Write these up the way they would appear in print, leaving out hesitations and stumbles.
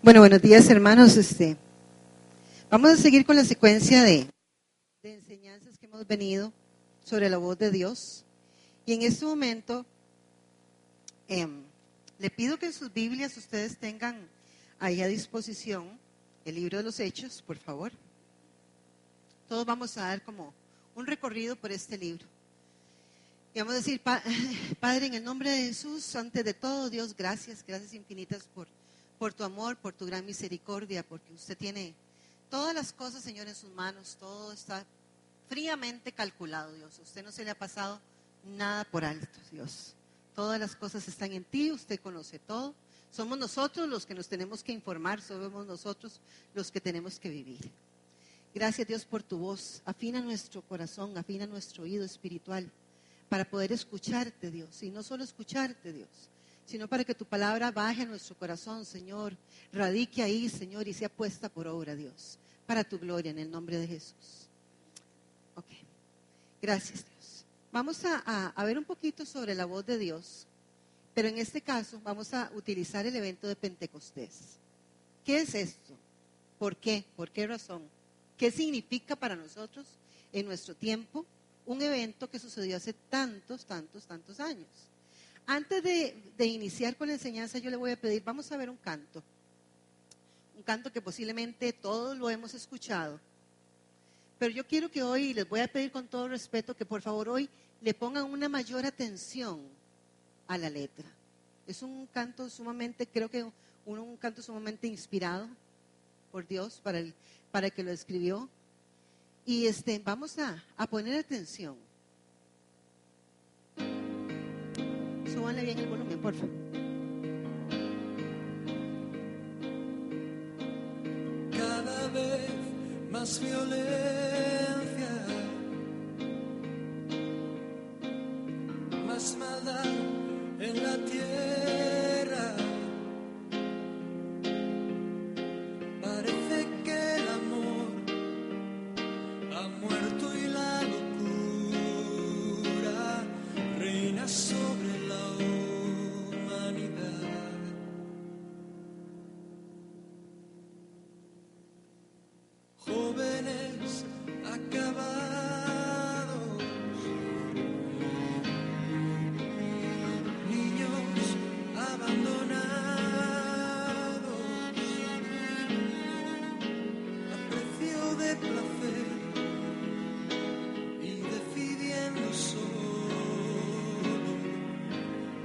Bueno, buenos días, hermanos. Vamos a seguir con la secuencia de enseñanzas que hemos venido sobre la voz de Dios. Y en este momento le pido que en sus Biblias ustedes tengan ahí a disposición el libro de los Hechos, por favor. Todos vamos a dar como un recorrido por este libro. Y vamos a decir, Padre, en el nombre de Jesús, antes de todo, Dios, gracias infinitas por tu amor, por tu gran misericordia, porque usted tiene todas las cosas, Señor, en sus manos. Todo está fríamente calculado, Dios. A usted no se le ha pasado nada por alto, Dios. Todas las cosas están en ti, usted conoce todo. Somos nosotros los que nos tenemos que informar, somos nosotros los que tenemos que vivir. Gracias, Dios, por tu voz. Afina nuestro corazón, afina nuestro oído espiritual para poder escucharte, Dios. Y no solo escucharte, Dios, sino para que tu palabra baje a nuestro corazón, Señor, radique ahí, Señor, y sea puesta por obra, Dios, para tu gloria, en el nombre de Jesús. Ok, gracias, Dios. Vamos a ver un poquito sobre la voz de Dios, pero en este caso vamos a utilizar el evento de Pentecostés. ¿Qué es esto? ¿Por qué? ¿Por qué razón? ¿Qué significa para nosotros en nuestro tiempo un evento que sucedió hace tantos años? Antes de iniciar con la enseñanza, yo le voy a pedir, vamos a ver un canto que posiblemente todos lo hemos escuchado, pero yo quiero que hoy, les voy a pedir con todo respeto, que por favor hoy le pongan una mayor atención a la letra. Es un canto sumamente, creo que un canto sumamente inspirado por Dios para el que lo escribió, y vamos a poner atención. Súbanle bien el volumen, por favor. Cada vez más violencia, más maldad en la tierra. Parece que el amor ha muerto y la locura reina sobre la humanidad. Jóvenes acabados, niños abandonados, a precio de placer y decidiendo solo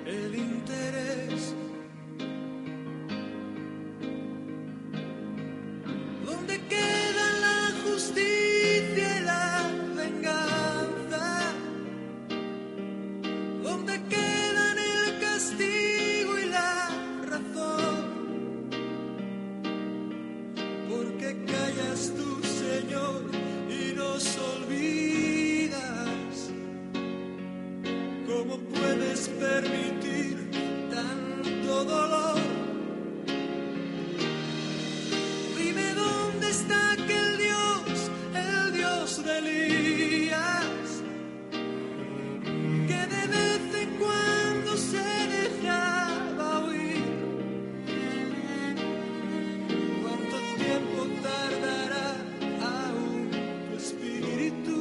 el interés. ¿Dónde queda la justicia y la venganza? ¿Dónde quedan el castigo y la razón? ¿Por qué callas tú, Señor, y nos olvidas? ¿Cómo puedes permitir tanto dolor? Dime dónde está aquel Dios, el Dios de Elías, que de vez en cuando se dejaba oír. ¿Cuánto tiempo tardará aún tu espíritu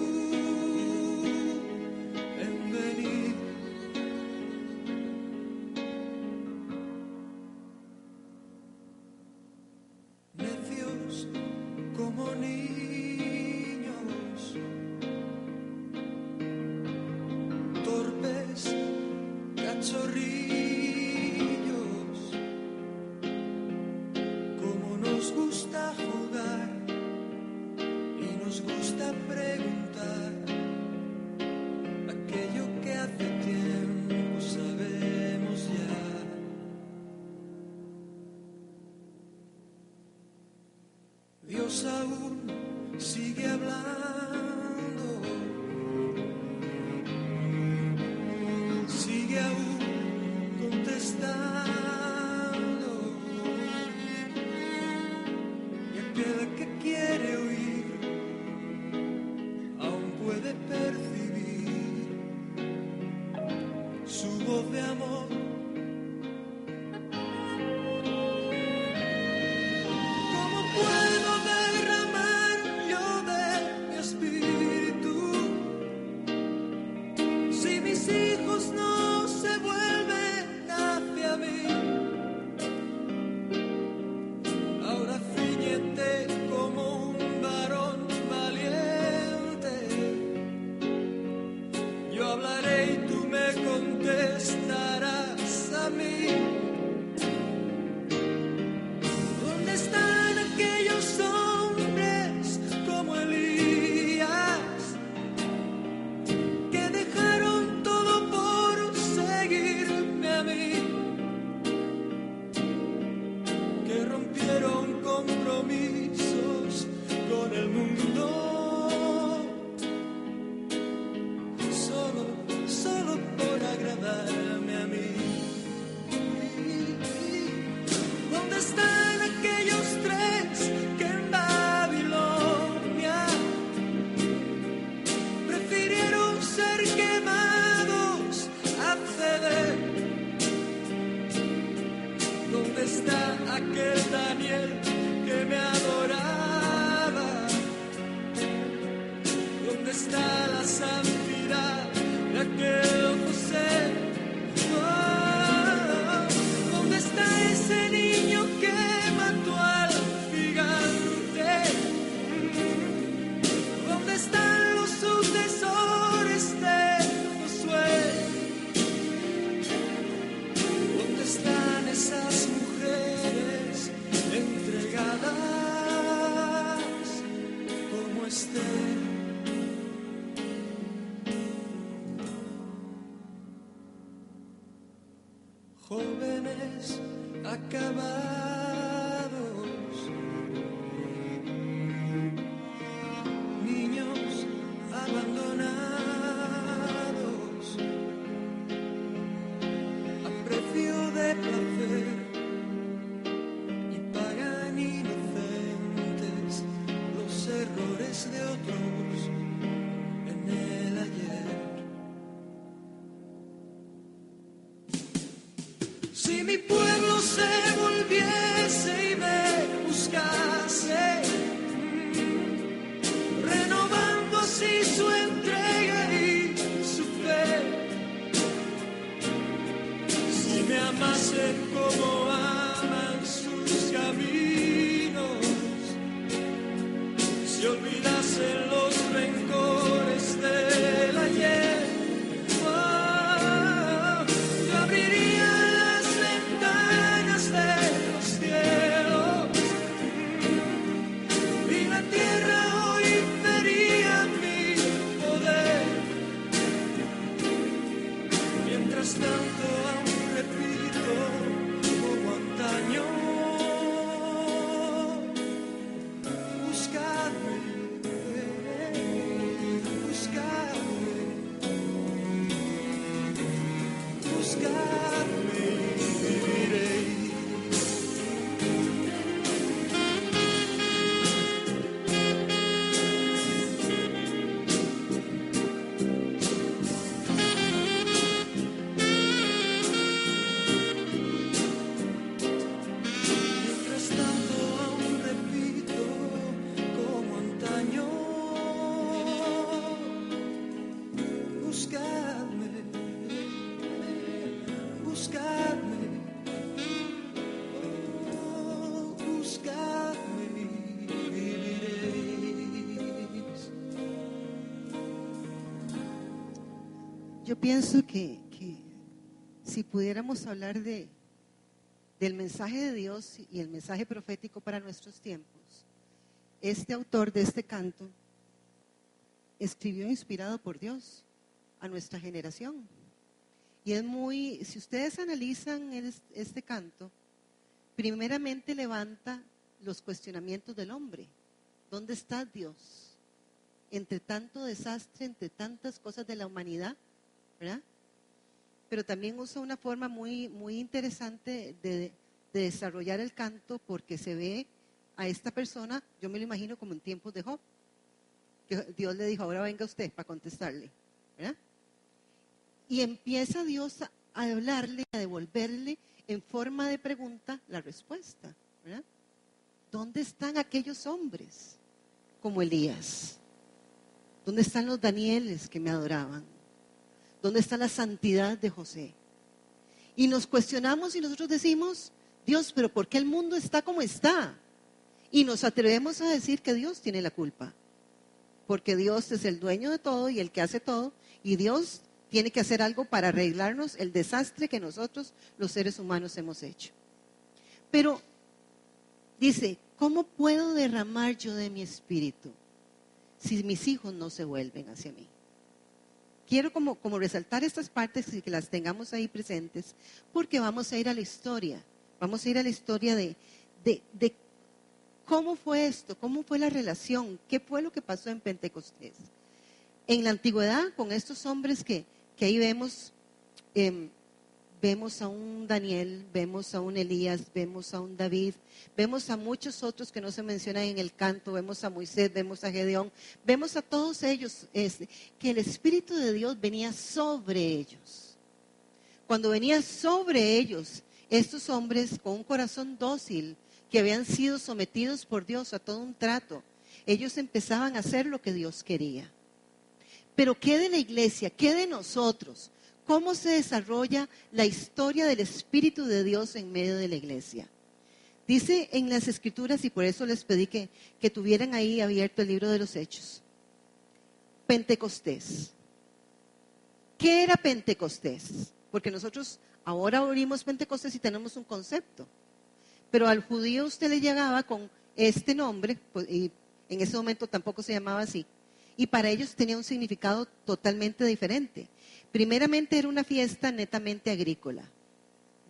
en venir? Necios como niños, torpes cachorrillos, como nos gusta jugar y nos gusta preguntar aquello que hace tiempo sabemos ya. Dios aún sigue hablando, sigue aún contestando, y aquel que quiere oír aún puede percibir su voz de amor. jóvenes acabados, niños abandonados, a precio de placer, y pagan inocentes los errores de otros en el ayer. Si mi pueblo se volviese y me buscase, renovando así su entrega y su fe, si me amase como aman sus caminos, si olvidasen los rencores del ayer, yo abriría las ventanas de los cielos y la tierra hoy vería mi poder. Mientras tanto aún repito como antaño, buscadme, buscadme, buscadme y viviréis. Mientras tanto aún repito como antaño, buscadme, buscadme, oh, buscadme y viviréis. Yo pienso que si pudiéramos hablar del mensaje de Dios y el mensaje profético para nuestros tiempos, este autor de este canto escribió inspirado por Dios a nuestra generación. Y es muy, si ustedes analizan este canto, primeramente levanta los cuestionamientos del hombre. ¿Dónde está Dios? Entre tanto desastre, entre tantas cosas de la humanidad, ¿verdad? Pero también usa una forma muy, muy interesante de desarrollar el canto, porque se ve a esta persona, yo me lo imagino como en tiempos de Job, que Dios le dijo, ahora venga usted para contestarle, ¿verdad? Y empieza Dios a hablarle, a devolverle en forma de pregunta la respuesta, ¿verdad? ¿Dónde están aquellos hombres como Elías? ¿Dónde están los Danieles que me adoraban? ¿Dónde está la santidad de José? Y nos cuestionamos y nosotros decimos, Dios, pero ¿por qué el mundo está como está? Y nos atrevemos a decir que Dios tiene la culpa, porque Dios es el dueño de todo y el que hace todo, y Dios tiene que hacer algo para arreglarnos el desastre que nosotros, los seres humanos, hemos hecho. Pero dice, ¿cómo puedo derramar yo de mi espíritu si mis hijos no se vuelven hacia mí? Quiero como resaltar estas partes y que las tengamos ahí presentes, porque vamos a ir a la historia. Vamos a ir a la historia de cómo fue esto, cómo fue la relación, qué fue lo que pasó en Pentecostés. En la antigüedad, con estos hombres que ahí vemos, vemos a un Daniel, vemos a un Elías, vemos a un David, vemos a muchos otros que no se mencionan en el canto, vemos a Moisés, vemos a Gedeón, vemos a todos ellos, que el Espíritu de Dios venía sobre ellos. Cuando venía sobre ellos, estos hombres con un corazón dócil, que habían sido sometidos por Dios a todo un trato, ellos empezaban a hacer lo que Dios quería. Pero ¿qué de la iglesia? ¿Qué de nosotros? ¿Cómo se desarrolla la historia del Espíritu de Dios en medio de la iglesia? Dice en las Escrituras, y por eso les pedí que tuvieran ahí abierto el libro de los Hechos. Pentecostés. ¿Qué era Pentecostés? Porque nosotros ahora abrimos Pentecostés y tenemos un concepto. Pero al judío usted le llegaba con este nombre, y en ese momento tampoco se llamaba así. Y para ellos tenía un significado totalmente diferente. Primeramente era una fiesta netamente agrícola,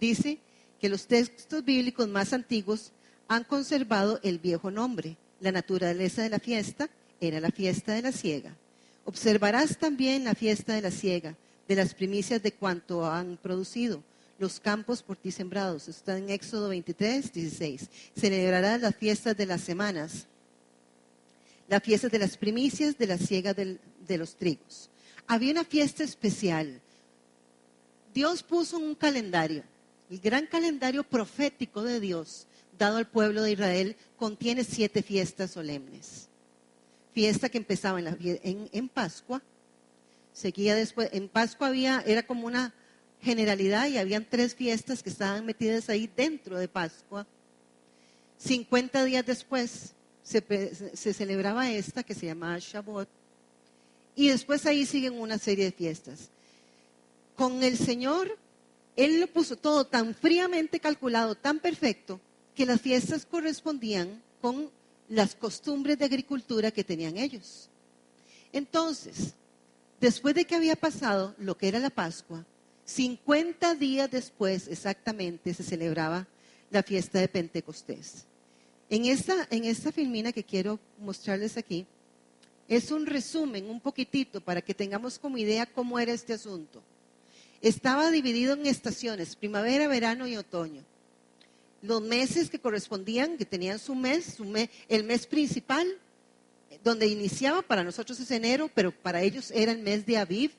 dice que los textos bíblicos más antiguos han conservado el viejo nombre. La naturaleza de la fiesta era la fiesta de la siega. Observarás también la fiesta de la siega, de las primicias de cuanto han producido, los campos por ti sembrados. Está en Éxodo 23, 16. Celebrarás las fiestas de las semanas, las fiestas de las primicias de la siega de los trigos. Había una fiesta especial. Dios puso un calendario. El gran calendario profético de Dios, dado al pueblo de Israel, contiene 7 fiestas solemnes. Fiesta que empezaba en Pascua, seguía después, en Pascua era como una generalidad y habían 3 fiestas que estaban metidas ahí dentro de Pascua. 50 días después se celebraba esta que se llamaba Shavuot, y después ahí siguen una serie de fiestas. Con el Señor, Él lo puso todo tan fríamente calculado, tan perfecto, que las fiestas correspondían con las costumbres de agricultura que tenían ellos. Entonces, después de que había pasado lo que era la Pascua, 50 días después exactamente se celebraba la fiesta de Pentecostés. En esta filmina que quiero mostrarles aquí, es un resumen, un poquitito, para que tengamos como idea cómo era este asunto. Estaba dividido en estaciones, primavera, verano y otoño. Los meses que correspondían, que tenían su mes, el mes principal, donde iniciaba, para nosotros es enero, pero para ellos era el mes de Aviv,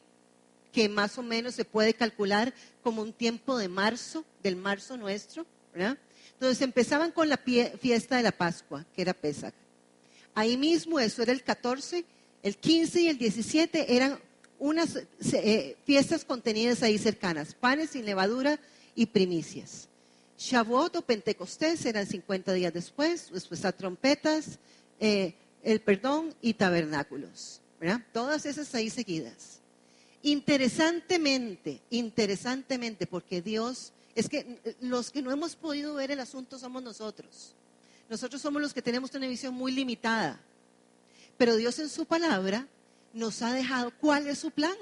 que más o menos se puede calcular como un tiempo de marzo, del marzo nuestro, ¿verdad? Entonces empezaban con la fiesta de la Pascua, que era Pesach. Ahí mismo, eso era el 14, el 15 y el 17 eran unas fiestas contenidas ahí cercanas, panes sin levadura y primicias. Shavuot o Pentecostés eran 50 días después a trompetas, el perdón y tabernáculos, ¿verdad? Todas esas ahí seguidas. Interesantemente, porque Dios, es que los que no hemos podido ver el asunto somos nosotros. Nosotros somos los que tenemos una visión muy limitada. Pero Dios en su palabra nos ha dejado cuál es su plan,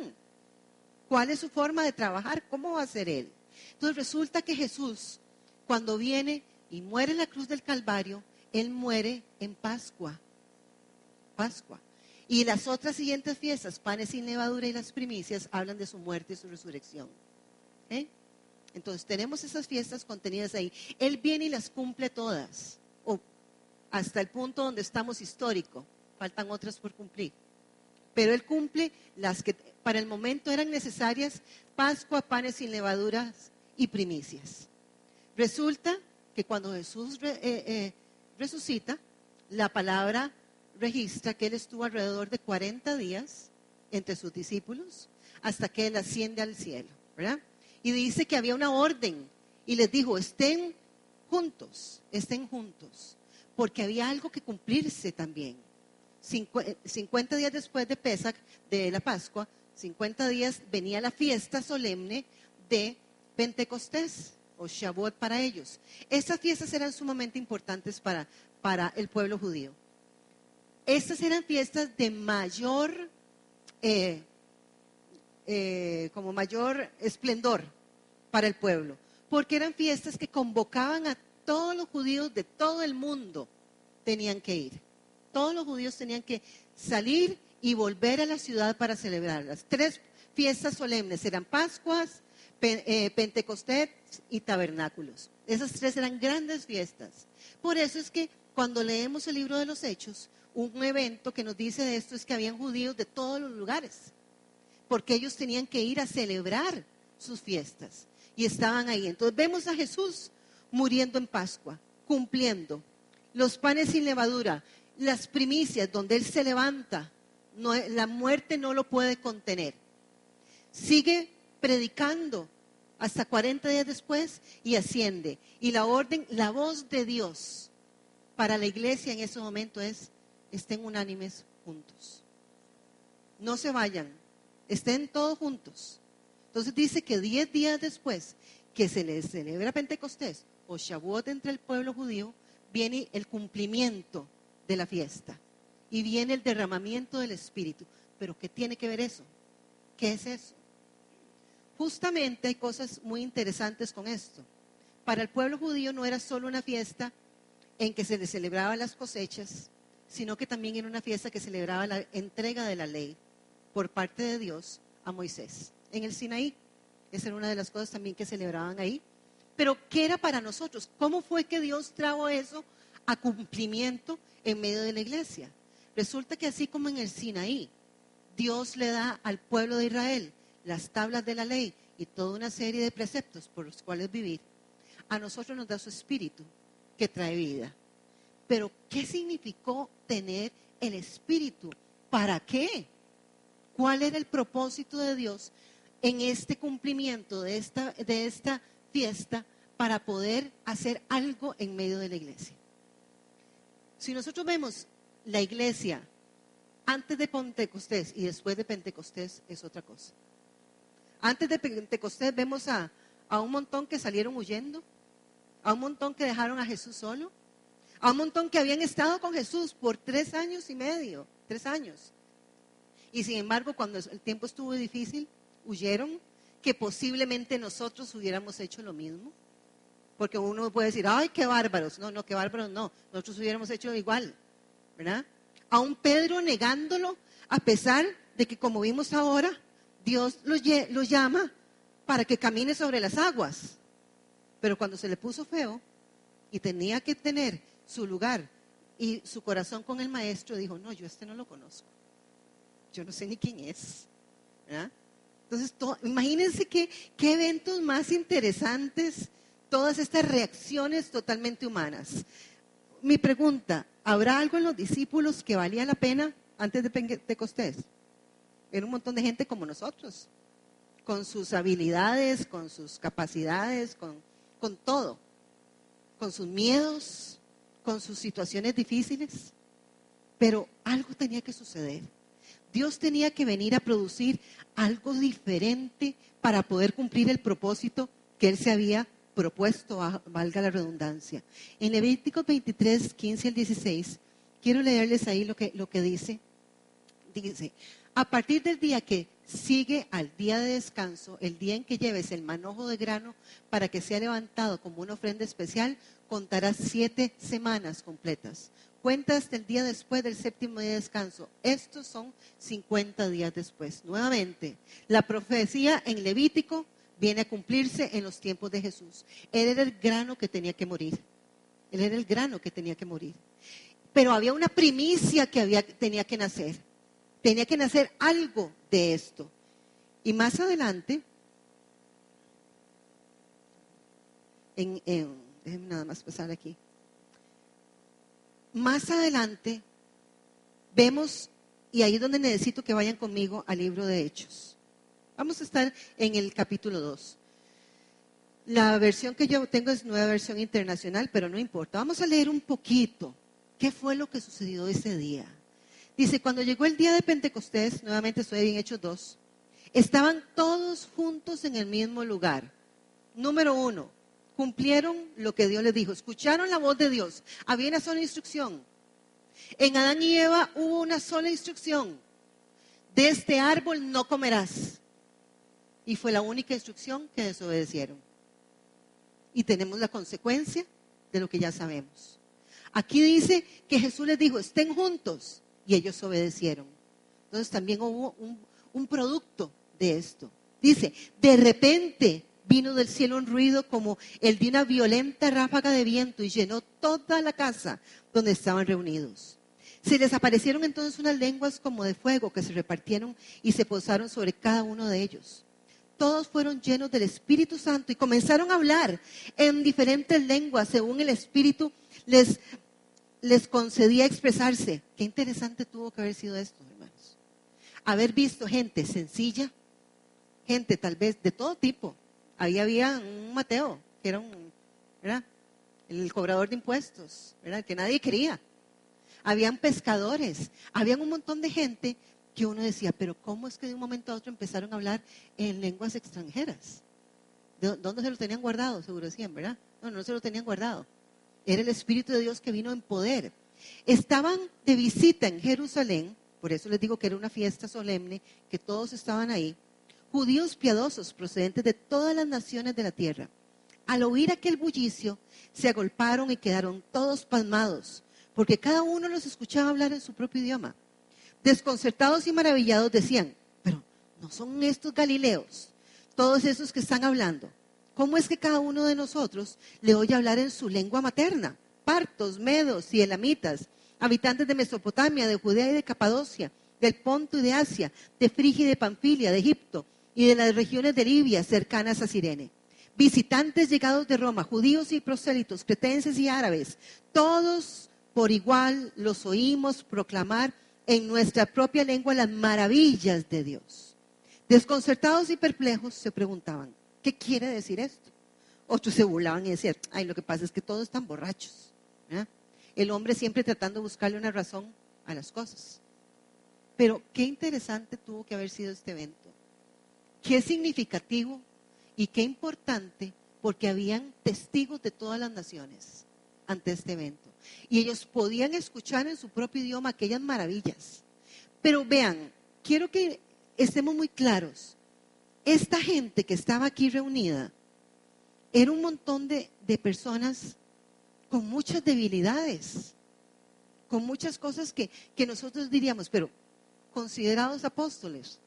cuál es su forma de trabajar, cómo va a ser Él. Entonces resulta que Jesús, cuando viene y muere en la cruz del Calvario, Él muere en Pascua. Y las otras siguientes fiestas, panes sin levadura y las primicias, hablan de su muerte y su resurrección. Entonces tenemos esas fiestas contenidas ahí. Él viene y las cumple todas, o hasta el punto donde estamos histórico. Faltan otras por cumplir. Pero Él cumple las que para el momento eran necesarias: Pascua, panes sin levaduras y primicias. Resulta que cuando Jesús resucita, la palabra registra que Él estuvo alrededor de 40 días entre sus discípulos hasta que Él asciende al cielo, ¿verdad? Y dice que había una orden y les dijo: estén juntos, porque había algo que cumplirse también. 50 días después de Pesach, de la Pascua, 50 días venía la fiesta solemne de Pentecostés o Shavuot para ellos. Estas fiestas eran sumamente importantes para el pueblo judío. Estas eran fiestas de mayor esplendor para el pueblo, porque eran fiestas que convocaban a todos los judíos de todo el mundo. Tenían que ir. Todos los judíos tenían que salir y volver a la ciudad para celebrarlas. 3 fiestas solemnes eran Pascuas, Pentecostés y tabernáculos. Esas 3 eran grandes fiestas. Por eso es que cuando leemos el libro de los Hechos, un evento que nos dice de esto es que habían judíos de todos los lugares, porque ellos tenían que ir a celebrar sus fiestas y estaban ahí. Entonces vemos a Jesús muriendo en Pascua, cumpliendo los panes sin levadura, las primicias, donde Él se levanta, la muerte no lo puede contener. Sigue predicando hasta 40 días después y asciende. Y la voz de Dios para la iglesia en ese momento es: estén unánimes juntos. No se vayan, estén todos juntos. Entonces dice que 10 días después que se les celebra Pentecostés o Shavuot entre el pueblo judío, viene el cumplimiento de la fiesta y viene el derramamiento del Espíritu. ¿Pero qué tiene que ver eso? ¿Qué es eso? justamente hay cosas muy interesantes con esto. Para el pueblo judío no era solo una fiesta en que se le celebraban las cosechas, sino que también era una fiesta que celebraba la entrega de la ley por parte de Dios a Moisés en el Sinaí. Esa era una de las cosas también que celebraban ahí. Pero, ¿qué era para nosotros? ¿Cómo fue que Dios trajo eso a cumplimiento en medio de la iglesia? Resulta que así como en el Sinaí, Dios le da al pueblo de Israel las tablas de la ley y toda una serie de preceptos por los cuales vivir, a nosotros nos da su espíritu que trae vida. Pero, ¿qué significó tener el espíritu? ¿Para qué? ¿Cuál era el propósito de Dios en este cumplimiento de esta fiesta para poder hacer algo en medio de la iglesia? Si nosotros vemos la iglesia antes de Pentecostés y después de Pentecostés, es otra cosa. Antes de Pentecostés vemos a un montón que salieron huyendo, a un montón que dejaron a Jesús solo, a un montón que habían estado con Jesús por 3 años y medio, 3 años. Y sin embargo, cuando el tiempo estuvo difícil, huyeron, que posiblemente nosotros hubiéramos hecho lo mismo. Porque uno puede decir, ay, qué bárbaros. No, qué bárbaros no. Nosotros hubiéramos hecho igual, ¿verdad? A un Pedro negándolo, a pesar de que, como vimos ahora, Dios lo llama para que camine sobre las aguas. Pero cuando se le puso feo y tenía que tener su lugar y su corazón con el maestro, dijo, no, yo no lo conozco. Yo no sé ni quién es, ¿verdad? Entonces, imagínense qué eventos más interesantes, todas estas reacciones totalmente humanas. Mi pregunta, ¿habrá algo en los discípulos que valía la pena antes de Pentecostés? Era un montón de gente como nosotros, con sus habilidades, con sus capacidades, con todo, con sus miedos, con sus situaciones difíciles. Pero algo tenía que suceder. Dios tenía que venir a producir algo diferente para poder cumplir el propósito que Él se había propuesto, valga la redundancia. En Levíticos 23, 15 al 16, quiero leerles ahí lo que dice. Dice, a partir del día que sigue al día de descanso, el día en que lleves el manojo de grano para que sea levantado como una ofrenda especial, contarás 7 semanas completas. Cuenta hasta el día después del 7º día de descanso. Estos son 50 días después. Nuevamente, la profecía en Levítico viene a cumplirse en los tiempos de Jesús. Él era el grano que tenía que morir. Él era el grano que tenía que morir. Pero había una primicia que tenía que nacer. Tenía que nacer algo de esto. Y más adelante, déjenme nada más pasar aquí. Más adelante vemos, y ahí es donde necesito que vayan conmigo al libro de Hechos. Vamos a estar en el capítulo 2. La versión que yo tengo es Nueva Versión Internacional, pero no importa. Vamos a leer un poquito. ¿Qué fue lo que sucedió ese día? Dice, cuando llegó el día de Pentecostés, nuevamente estoy en Hechos 2, estaban todos juntos en el mismo lugar. Número 1. Cumplieron lo que Dios les dijo. Escucharon la voz de Dios. Había una sola instrucción. En Adán y Eva hubo una sola instrucción. De este árbol no comerás. Y fue la única instrucción que desobedecieron. Y tenemos la consecuencia de lo que ya sabemos. Aquí dice que Jesús les dijo, estén juntos. Y ellos obedecieron. Entonces también hubo un producto de esto. Dice, de repente vino del cielo un ruido como el de una violenta ráfaga de viento y llenó toda la casa donde estaban reunidos. Se les aparecieron entonces unas lenguas como de fuego que se repartieron y se posaron sobre cada uno de ellos. Todos fueron llenos del Espíritu Santo y comenzaron a hablar en diferentes lenguas según el Espíritu les concedía expresarse. Qué interesante tuvo que haber sido esto, hermanos. Haber visto gente sencilla, gente tal vez de todo tipo. Ahí había un Mateo, que era ¿verdad? El cobrador de impuestos, ¿verdad? Que nadie quería. Habían pescadores, habían un montón de gente que uno decía, pero ¿cómo es que de un momento a otro empezaron a hablar en lenguas extranjeras? ¿Dónde se lo tenían guardado? Seguro decían, ¿verdad? No se lo tenían guardado. Era el Espíritu de Dios que vino en poder. Estaban de visita en Jerusalén, por eso les digo que era una fiesta solemne, que todos estaban ahí. judíos piadosos procedentes de todas las naciones de la tierra. Al oír aquel bullicio, se agolparon y quedaron todos pasmados, porque cada uno los escuchaba hablar en su propio idioma. Desconcertados y maravillados decían, pero ¿no son estos galileos, todos esos que están hablando? ¿Cómo es que cada uno de nosotros le oye hablar en su lengua materna? Partos, medos y elamitas, habitantes de Mesopotamia, de Judea y de Capadocia, del Ponto y de Asia, de Frigia y de Panfilia, de Egipto y de las regiones de Libia cercanas a Cirene. Visitantes llegados de Roma, judíos y prosélitos, cretenses y árabes, todos por igual los oímos proclamar en nuestra propia lengua las maravillas de Dios. Desconcertados y perplejos se preguntaban, ¿qué quiere decir esto? Otros se burlaban y decían, ay, lo que pasa es que todos están borrachos. ¿Eh? El hombre siempre tratando de buscarle una razón a las cosas. Pero qué interesante tuvo que haber sido este evento. Qué significativo y qué importante, porque habían testigos de todas las naciones ante este evento. Y ellos podían escuchar en su propio idioma aquellas maravillas. Pero vean, quiero que estemos muy claros. Esta gente que estaba aquí reunida era un montón de personas con muchas debilidades, con muchas cosas que nosotros diríamos, pero considerados apóstoles,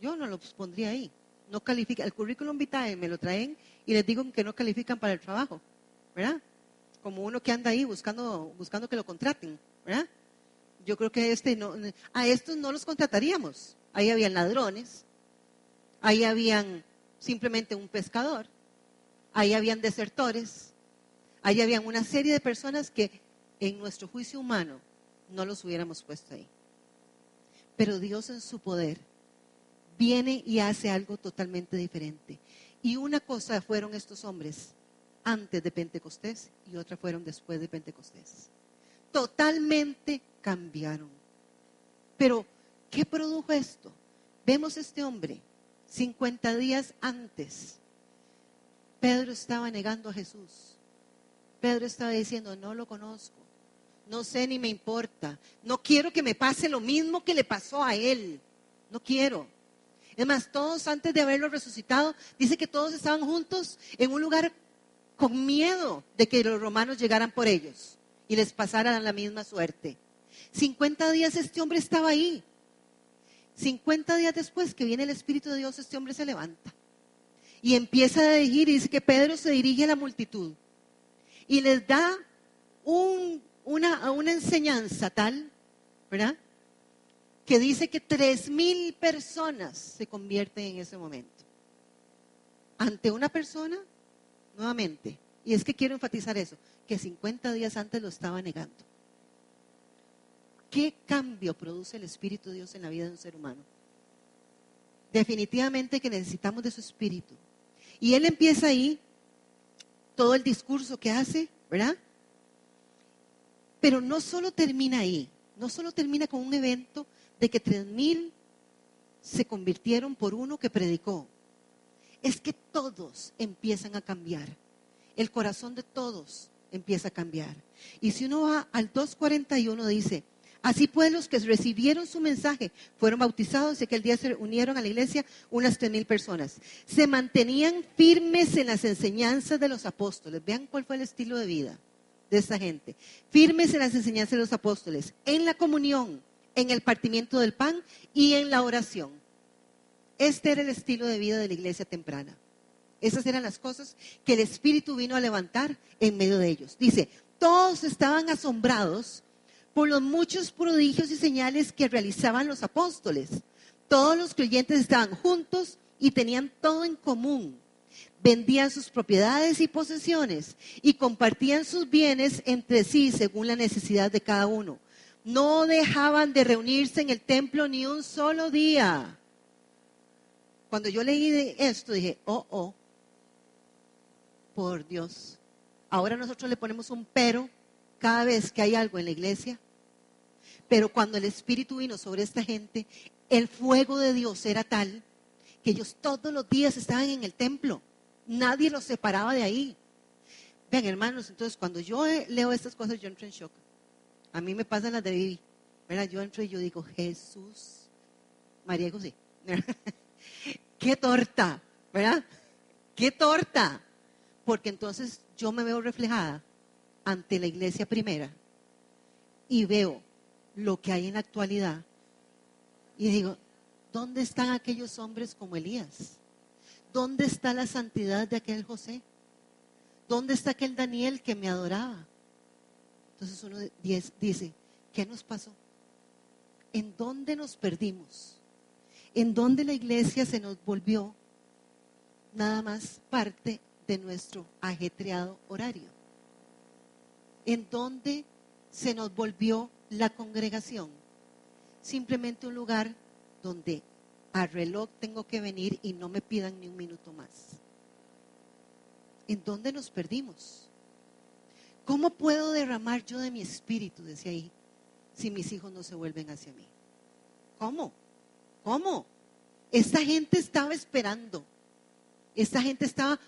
yo no los pondría ahí. No califica, el currículum vitae me lo traen y les digo que no califican para el trabajo, ¿verdad? Como uno que anda ahí buscando que lo contraten, ¿verdad? Yo creo que a estos no los contrataríamos. Ahí habían ladrones, ahí habían simplemente un pescador, ahí habían desertores, ahí habían una serie de personas que en nuestro juicio humano no los hubiéramos puesto ahí. Pero Dios en su poder viene y hace algo totalmente diferente. Y una cosa fueron estos hombres antes de Pentecostés y otra fueron después de Pentecostés. Totalmente cambiaron. Pero, ¿qué produjo esto? Vemos este hombre, 50 días antes, Pedro estaba negando a Jesús. Pedro estaba diciendo, no lo conozco, no sé ni me importa, no quiero que me pase lo mismo que le pasó a él, no quiero. Es más, todos antes de haberlo resucitado, dice que todos estaban juntos en un lugar con miedo de que los romanos llegaran por ellos y les pasaran la misma suerte. 50 días este hombre estaba ahí. 50 días después que viene el Espíritu de Dios, este hombre se levanta y empieza a dirigir, y dice que Pedro se dirige a la multitud y les da una enseñanza tal, ¿verdad?, que dice que 3,000 personas se convierten en ese momento. Ante una persona, nuevamente, y es que quiero enfatizar eso, que 50 días antes lo estaba negando. ¿Qué cambio produce el Espíritu de Dios en la vida de un ser humano? Definitivamente que necesitamos de su Espíritu. Y él empieza ahí, todo el discurso que hace, ¿verdad? Pero no solo termina ahí, no solo termina con un evento de que 3,000 se convirtieron por uno que predicó. Es que todos empiezan a cambiar. El corazón de todos empieza a cambiar. Y si uno va al 2:41 dice, así pues los que recibieron su mensaje fueron bautizados y aquel día se unieron a la iglesia unas 3,000 personas. Se mantenían firmes en las enseñanzas de los apóstoles. Vean cuál fue el estilo de vida de esta gente. Firmes en las enseñanzas de los apóstoles, en la comunión, en el partimiento del pan y en la oración. Este era el estilo de vida de la iglesia temprana. Esas eran las cosas que el Espíritu vino a levantar en medio de ellos. Dice, todos estaban asombrados por los muchos prodigios y señales que realizaban los apóstoles. Todos los creyentes estaban juntos y tenían todo en común. Vendían sus propiedades y posesiones y compartían sus bienes entre sí según la necesidad de cada uno. No dejaban de reunirse en el templo ni un solo día. Cuando yo leí esto dije, por Dios. Ahora nosotros le ponemos un pero cada vez que hay algo en la iglesia. Pero cuando el Espíritu vino sobre esta gente, el fuego de Dios era tal que ellos todos los días estaban en el templo. Nadie los separaba de ahí. Vean, hermanos, entonces cuando yo leo estas cosas, yo entro en shock. A mí me pasan las de Vivi, ¿verdad? Yo entro y yo digo, Jesús, María José. ¡qué torta! ¿Verdad? ¡Qué torta! Porque entonces yo me veo reflejada ante la iglesia primera y veo lo que hay en la actualidad y digo, ¿dónde están aquellos hombres como Elías? ¿Dónde está la santidad de aquel José? ¿Dónde está aquel Daniel que me adoraba? Entonces uno dice, ¿qué nos pasó? ¿En dónde nos perdimos? ¿En dónde la iglesia se nos volvió nada más parte de nuestro ajetreado horario? ¿En dónde se nos volvió la congregación? Simplemente un lugar donde a reloj tengo que venir y no me pidan ni un minuto más. ¿En dónde nos perdimos? ¿Cómo puedo derramar yo de mi espíritu, decía ahí, si mis hijos no se vuelven hacia mí? ¿Cómo? ¿Cómo? Esta gente estaba esperando. Esta gente estaba...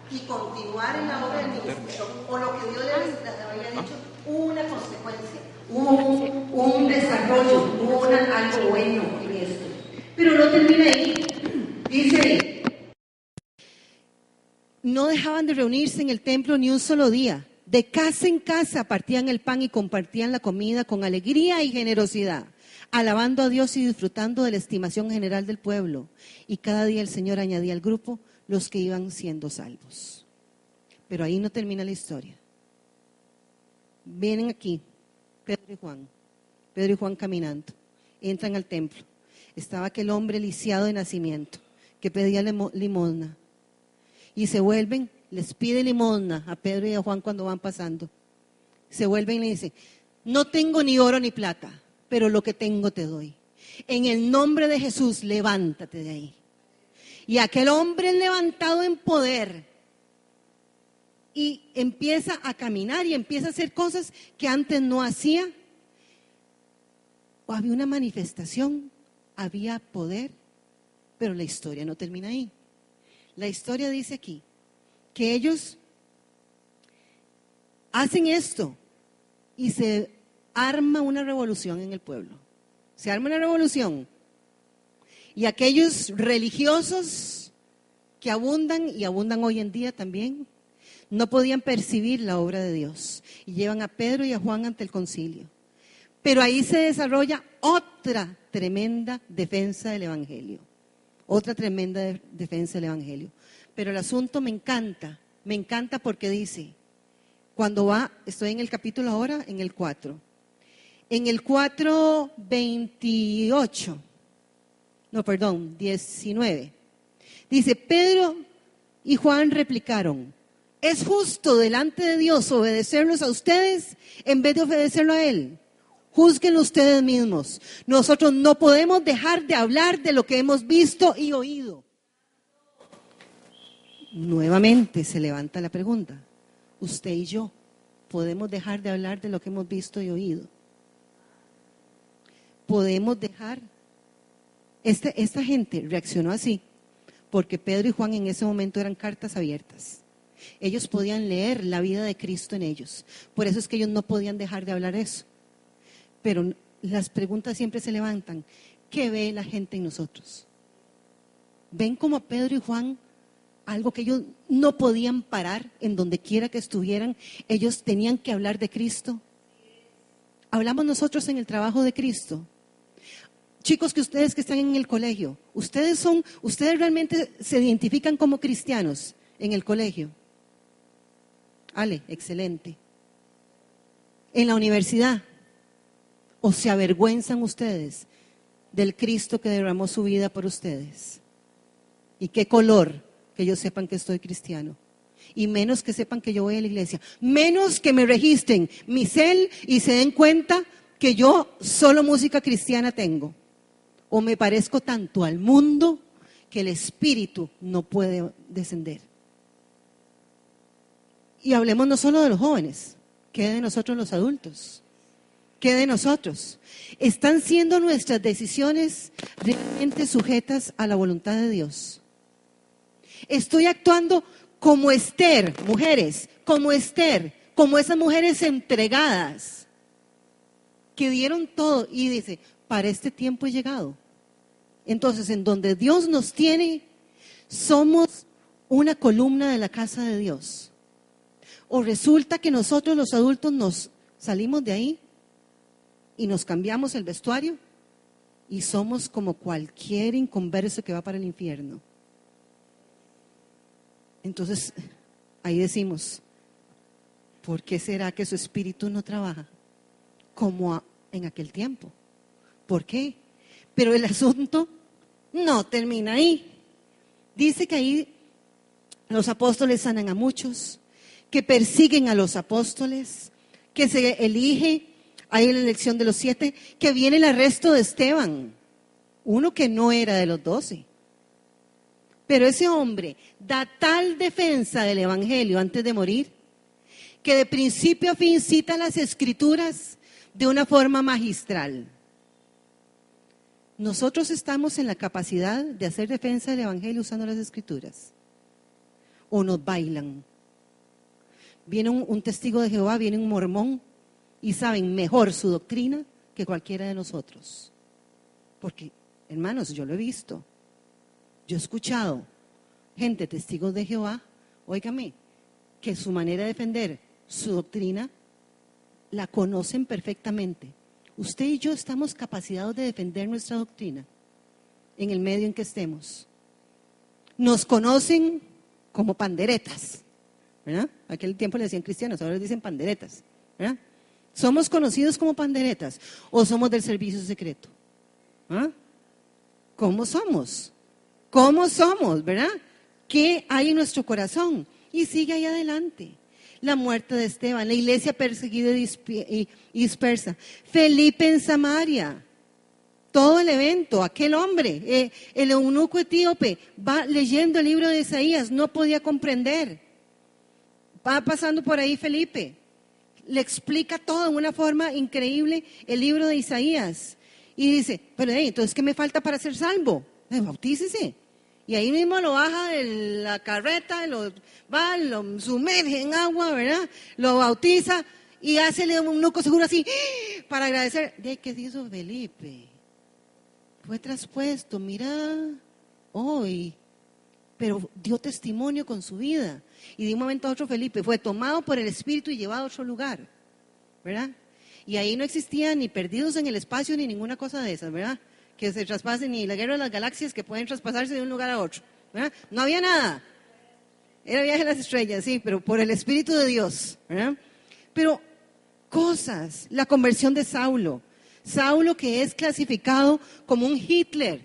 y continuar en la obra del ministerio, o lo que Dios le había dicho, una consecuencia, un desarrollo, algo bueno en esto. Pero no termina ahí. Dice, no dejaban de reunirse en el templo ni un solo día. De casa en casa partían el pan y compartían la comida con alegría y generosidad, alabando a Dios y disfrutando de la estimación general del pueblo. Y cada día el Señor añadía al grupo los que iban siendo salvos. Pero ahí no termina la historia. Vienen aquí Pedro y Juan caminando, entran al templo. Estaba aquel hombre lisiado de nacimiento que pedía limosna y se vuelven, les pide limosna a Pedro y a Juan cuando van pasando. Se vuelven y le dicen, no tengo ni oro ni plata, pero lo que tengo te doy. En el nombre de Jesús, levántate de ahí. Y aquel hombre levantado en poder y empieza a caminar y empieza a hacer cosas que antes no hacía. Había una manifestación, había poder, pero la historia no termina ahí. La historia dice aquí que ellos hacen esto y se arma una revolución en el pueblo. Se arma una revolución. Y aquellos religiosos que abundan, y abundan hoy en día también, no podían percibir la obra de Dios. Y llevan a Pedro y a Juan ante el concilio. Pero ahí se desarrolla otra tremenda defensa del Evangelio. Otra tremenda defensa del Evangelio. Pero el asunto me encanta porque dice, estoy en el capítulo ahora, en el 4. En el 19. Dice, Pedro y Juan replicaron, ¿es justo delante de Dios obedecerlos a ustedes en vez de obedecerlo a Él? Júzguenlo ustedes mismos. Nosotros no podemos dejar de hablar de lo que hemos visto y oído. Nuevamente se levanta la pregunta. Usted y yo, ¿podemos dejar de hablar de lo que hemos visto y oído? ¿Podemos dejar? Esta gente reaccionó así porque Pedro y Juan en ese momento eran cartas abiertas. Ellos podían leer la vida de Cristo en ellos. Por eso es que ellos no podían dejar de hablar eso. Pero las preguntas siempre se levantan. ¿Qué ve la gente en nosotros? ¿Ven como Pedro y Juan, algo que ellos no podían parar en donde quiera que estuvieran? Ellos tenían que hablar de Cristo. Hablamos nosotros en el trabajo de Cristo. Chicos, que están en el colegio, ustedes realmente se identifican como cristianos en el colegio. Ale, excelente. En la universidad, ¿o se avergüenzan ustedes del Cristo que derramó su vida por ustedes? ¿Y qué color que ellos sepan que estoy cristiano? Y menos que sepan que yo voy a la iglesia, menos que me registren mi cel y se den cuenta que yo solo música cristiana tengo. O me parezco tanto al mundo que el espíritu no puede descender. Y hablemos no solo de los jóvenes, ¿qué de nosotros los adultos? ¿Qué de nosotros? ¿Están siendo nuestras decisiones realmente sujetas a la voluntad de Dios? ¿Estoy actuando como Esther, mujeres, como Esther, como esas mujeres entregadas que dieron todo, y dice, para este tiempo he llegado. Entonces, en donde Dios nos tiene, somos una columna de la casa de Dios. O resulta que nosotros los adultos nos salimos de ahí y nos cambiamos el vestuario y somos como cualquier inconverso que va para el infierno. Entonces, ahí decimos, ¿por qué será que su espíritu no trabaja como en aquel tiempo? ¿Por qué? Pero el asunto no termina ahí. Dice que ahí los apóstoles sanan a muchos, que persiguen a los apóstoles, que se elige, ahí la elección de los 7, que viene el arresto de Esteban, uno que no era de los 12. Pero ese hombre da tal defensa del evangelio antes de morir, que de principio a fin cita las escrituras de una forma magistral. Nosotros estamos en la capacidad de hacer defensa del evangelio usando las escrituras. O nos bailan. Viene un testigo de Jehová, viene un mormón y saben mejor su doctrina que cualquiera de nosotros. Porque, hermanos, yo lo he visto. Yo he escuchado gente, testigos de Jehová, óigame, que su manera de defender su doctrina la conocen perfectamente. Usted y yo estamos capacitados de defender nuestra doctrina en el medio en que estemos. Nos conocen como panderetas, ¿verdad? Aquel tiempo le decían cristianos, ahora les dicen panderetas, ¿verdad? ¿Somos conocidos como panderetas o somos del servicio secreto? ¿Ah? ¿Cómo somos? ¿Cómo somos, verdad? ¿Qué hay en nuestro corazón? Y sigue ahí adelante. La muerte de Esteban, la iglesia perseguida y dispersa. Felipe en Samaria. Todo el evento, aquel hombre, el eunuco etíope, va leyendo el libro de Isaías, no podía comprender. Va pasando por ahí Felipe, le explica todo en una forma increíble el libro de Isaías. Y dice, pero entonces, ¿qué me falta para ser salvo? Bautícese. Y ahí mismo lo baja de la carreta, lo sumerge en agua, ¿verdad? Lo bautiza y hace un eunuco seguro así, para agradecer. ¿De qué hizo Felipe? Fue traspuesto, mira, hoy, pero dio testimonio con su vida. Y de un momento a otro Felipe fue tomado por el Espíritu y llevado a otro lugar, ¿verdad? Y ahí no existían ni perdidos en el espacio ni ninguna cosa de esas, ¿verdad? Que se traspasen, ni la guerra de las galaxias que pueden traspasarse de un lugar a otro, ¿verdad? No había nada. Era viaje a las estrellas, sí, pero por el Espíritu de Dios, ¿verdad? Pero cosas, la conversión de Saulo. Saulo, que es clasificado como un Hitler.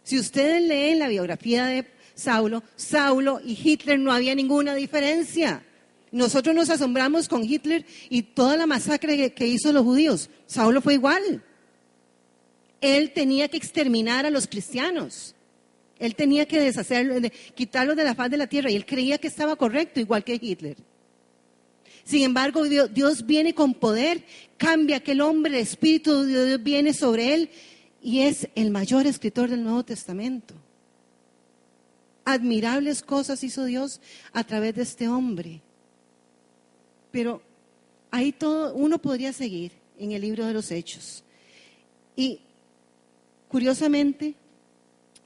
Si ustedes leen la biografía de Saulo y Hitler no había ninguna diferencia. Nosotros nos asombramos con Hitler y toda la masacre que hizo los judíos. Saulo fue igual. Él tenía que exterminar a los cristianos. Él tenía que deshacerlos, quitarlos de la faz de la tierra. Y él creía que estaba correcto, igual que Hitler. Sin embargo, Dios viene con poder, cambia aquel hombre, el Espíritu de Dios viene sobre él y es el mayor escritor del Nuevo Testamento. Admirables cosas hizo Dios a través de este hombre. Pero ahí todo, uno podría seguir en el libro de los Hechos. Y curiosamente,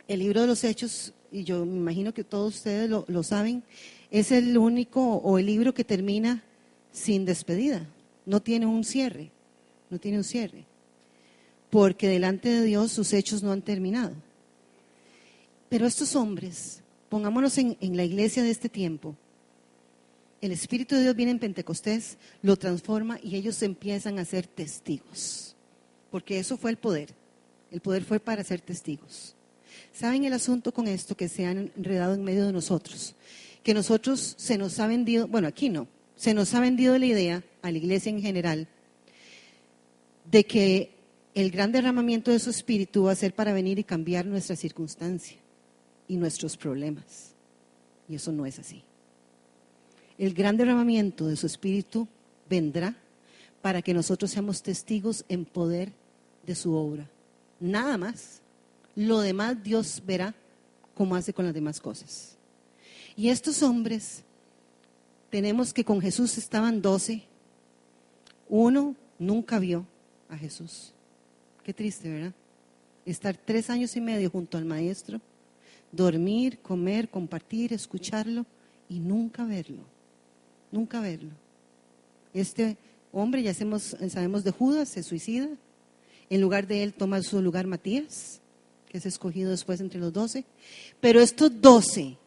el libro de los Hechos, y yo me imagino que todos ustedes lo saben, es el único o el libro que termina sin despedida. No tiene un cierre, porque delante de Dios sus hechos no han terminado. Pero estos hombres, pongámonos en la iglesia de este tiempo, el Espíritu de Dios viene en Pentecostés, lo transforma y ellos empiezan a ser testigos, porque eso fue el poder fue para ser testigos. ¿Saben el asunto con esto que se han enredado en medio de nosotros? Que nosotros se nos ha vendido, bueno, aquí no, se nos ha vendido la idea, a la iglesia en general, de que el gran derramamiento de su Espíritu va a ser para venir y cambiar nuestra circunstancia y nuestros problemas. Y eso no es así. El gran derramamiento de su Espíritu vendrá para que nosotros seamos testigos en poder de su obra. Nada más. Lo demás Dios verá cómo hace con las demás cosas. Y estos hombres tenemos que con Jesús estaban 12. Uno nunca vio a Jesús. Qué triste, ¿verdad? Estar 3 años y medio junto al Maestro, dormir, comer, compartir, escucharlo y nunca verlo. Nunca verlo. Este hombre, ya sabemos de Judas, se suicida. En lugar de él toma su lugar Matías, que es escogido después entre los 12. Pero estos 12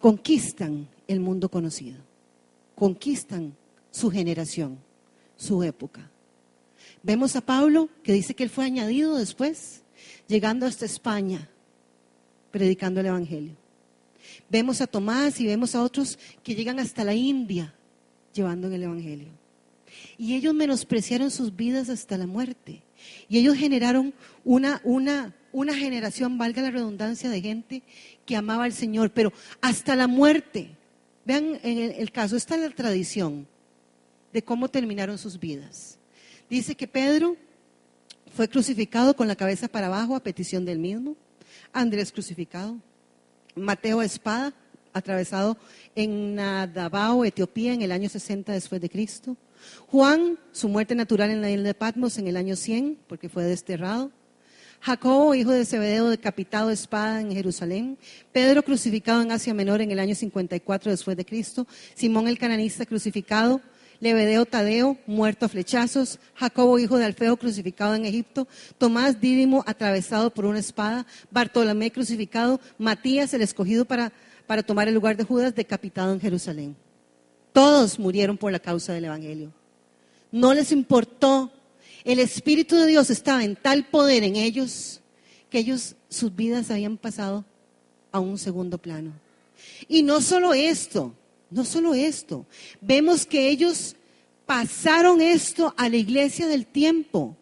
conquistan el mundo conocido, conquistan su generación, su época. Vemos a Pablo, que dice que él fue añadido después, llegando hasta España, predicando el Evangelio. Vemos a Tomás y vemos a otros que llegan hasta la India, llevando el Evangelio. Y ellos menospreciaron sus vidas hasta la muerte. Y ellos generaron una generación, valga la redundancia, de gente que amaba al Señor, pero hasta la muerte. Vean en el caso, está la tradición de cómo terminaron sus vidas. Dice que Pedro fue crucificado con la cabeza para abajo a petición del mismo. Andrés crucificado. Mateo a espada, atravesado en Nadabao, Etiopía, en el año 60 después de Cristo. Juan, su muerte natural en la isla de Patmos en el año 100, porque fue desterrado. Jacobo, hijo de Zebedeo, decapitado a espada en Jerusalén. Pedro, crucificado en Asia Menor en el año 54 después de Cristo. Simón el cananista, crucificado. Lebedeo Tadeo, muerto a flechazos. Jacobo, hijo de Alfeo, crucificado en Egipto. Tomás Dídimo, atravesado por una espada. Bartolomé, crucificado. Matías, el escogido para tomar el lugar de Judas, decapitado en Jerusalén. Todos murieron por la causa del Evangelio. No les importó. El Espíritu de Dios estaba en tal poder en ellos que sus vidas habían pasado a un segundo plano. Y no solo esto. Vemos que ellos pasaron esto a la iglesia del tiempo.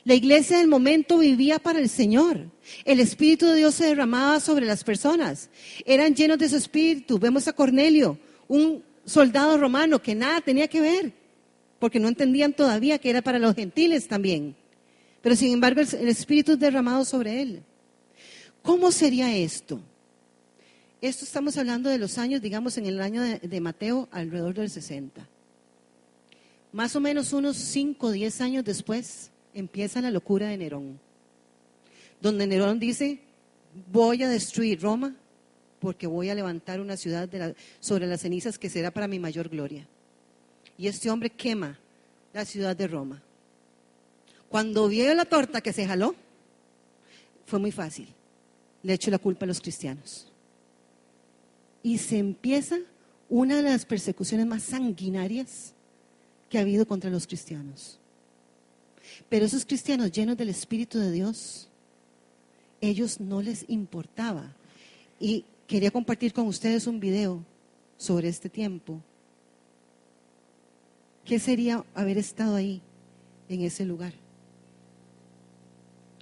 La iglesia del momento vivía para el Señor. El Espíritu de Dios se derramaba sobre las personas. Eran llenos de su Espíritu. Vemos a Cornelio, un soldado romano que nada tenía que ver, porque no entendían todavía que era para los gentiles también. Pero sin embargo el Espíritu es derramado sobre él. ¿Cómo sería esto? Esto estamos hablando de los años, digamos en el año de Mateo, alrededor del 60. Más o menos unos 5 o 10 años después empieza la locura de Nerón, donde Nerón dice: voy a destruir Roma porque voy a levantar una ciudad sobre las cenizas que será para mi mayor gloria. Y este hombre quema la ciudad de Roma. Cuando vio la torta que se jaló, fue muy fácil. Le echó la culpa a los cristianos. Y se empieza una de las persecuciones más sanguinarias que ha habido contra los cristianos. Pero esos cristianos llenos del Espíritu de Dios, ellos no les importaba. Y quería compartir con ustedes un video sobre este tiempo. ¿Qué sería haber estado ahí, en ese lugar?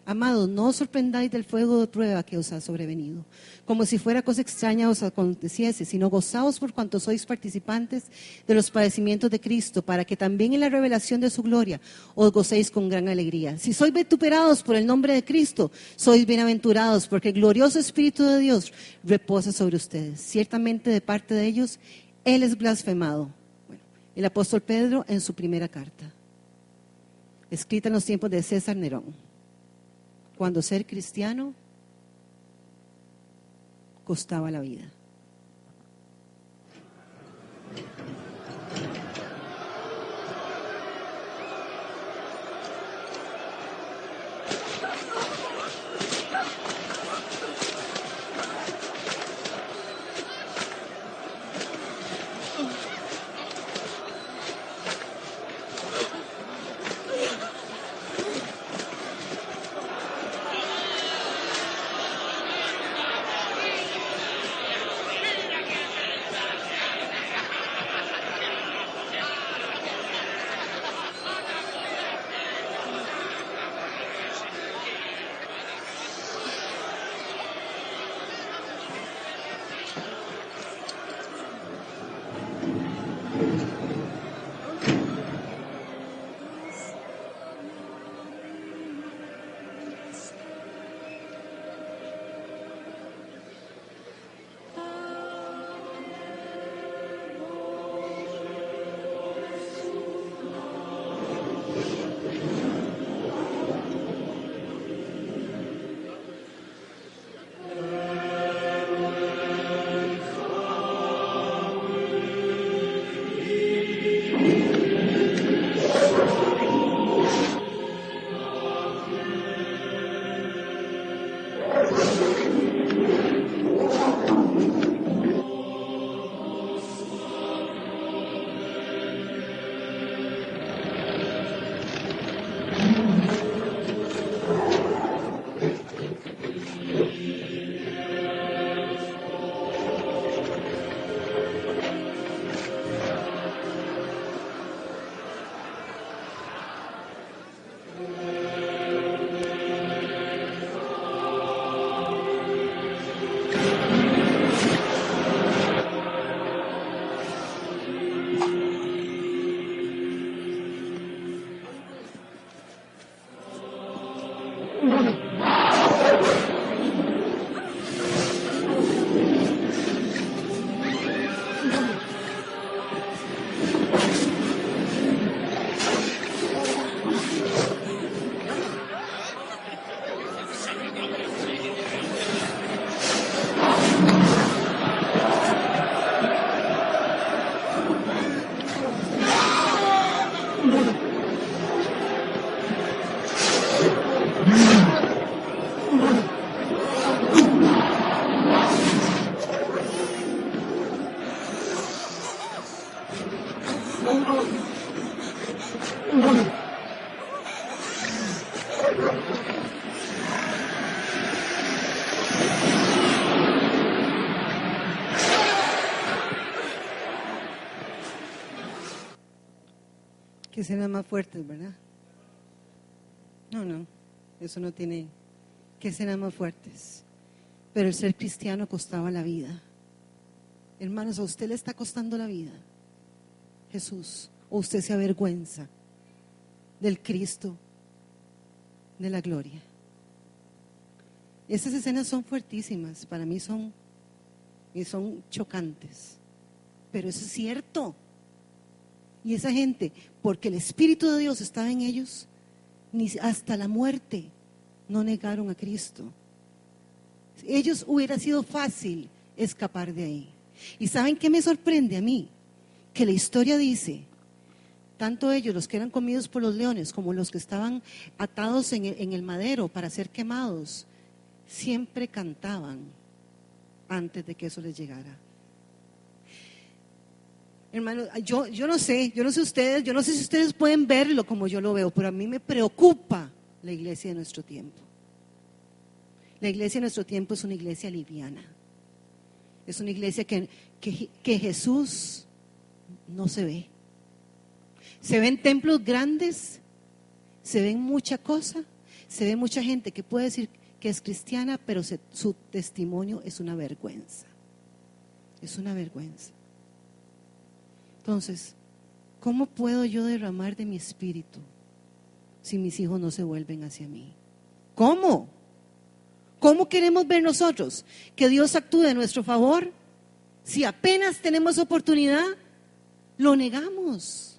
Amados, no os sorprendáis del fuego de prueba que os ha sobrevenido, como si fuera cosa extraña os aconteciese, sino gozaos por cuanto sois participantes de los padecimientos de Cristo, para que también en la revelación de su gloria os gocéis con gran alegría. Si sois vituperados por el nombre de Cristo, sois bienaventurados, porque el glorioso Espíritu de Dios reposa sobre ustedes. Ciertamente de parte de ellos, Él es blasfemado. Bueno, el apóstol Pedro en su primera carta, escrita en los tiempos de César Nerón, cuando ser cristiano costaba la vida. Qué escenas más fuertes, ¿verdad? No, eso no tiene. Qué escenas más fuertes. Pero el ser cristiano costaba la vida. Hermanos, ¿a usted le está costando la vida Jesús? ¿O usted se avergüenza del Cristo de la gloria? Esas escenas son fuertísimas, para mí son chocantes, pero eso es cierto. Y esa gente, porque el Espíritu de Dios estaba en ellos, ni hasta la muerte no negaron a Cristo. Ellos hubiera sido fácil escapar de ahí. ¿Y saben qué me sorprende a mí? Que la historia dice, tanto ellos, los que eran comidos por los leones, como los que estaban atados en el madero para ser quemados, siempre cantaban antes de que eso les llegara. Hermanos, yo no sé ustedes, yo no sé si ustedes pueden verlo como yo lo veo, pero a mí me preocupa la iglesia de nuestro tiempo. La iglesia de nuestro tiempo es una iglesia liviana. Es una iglesia que Jesús no se ve. Se ven templos grandes, se ven mucha cosa, se ve mucha gente que puede decir que es cristiana, pero su testimonio es una vergüenza. Es una vergüenza. Entonces, ¿cómo puedo yo derramar de mi espíritu si mis hijos no se vuelven hacia mí? ¿Cómo? ¿Cómo queremos ver nosotros que Dios actúe a nuestro favor si apenas tenemos oportunidad, lo negamos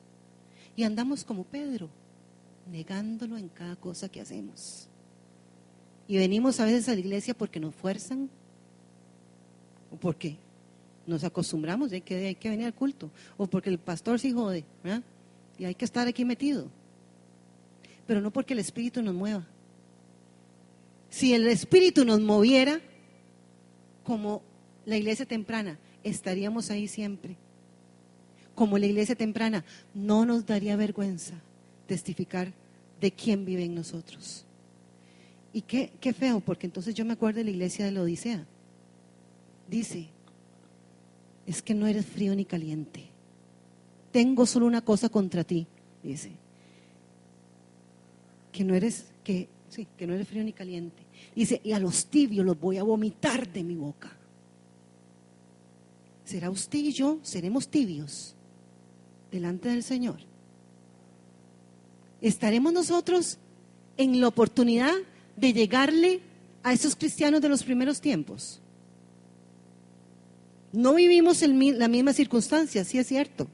y andamos como Pedro, negándolo en cada cosa que hacemos? Y venimos a veces a la iglesia porque nos fuerzan o porque nos acostumbramos, hay que venir al culto, o porque el pastor sí jode, ¿verdad? Y hay que estar aquí metido, pero no porque el Espíritu nos mueva. Si el Espíritu nos moviera, como la iglesia temprana, estaríamos ahí siempre. Como la iglesia temprana, no nos daría vergüenza testificar de quién vive en nosotros. Y qué feo, porque entonces yo me acuerdo de la iglesia de la Odisea. Dice, es que no eres frío ni caliente. Tengo solo una cosa contra ti, dice. Que no eres frío ni caliente. Dice, y a los tibios los voy a vomitar de mi boca. ¿Será usted y yo, seremos tibios delante del Señor? ¿Estaremos nosotros en la oportunidad de llegarle a esos cristianos de los primeros tiempos? No vivimos la misma circunstancia, sí es cierto,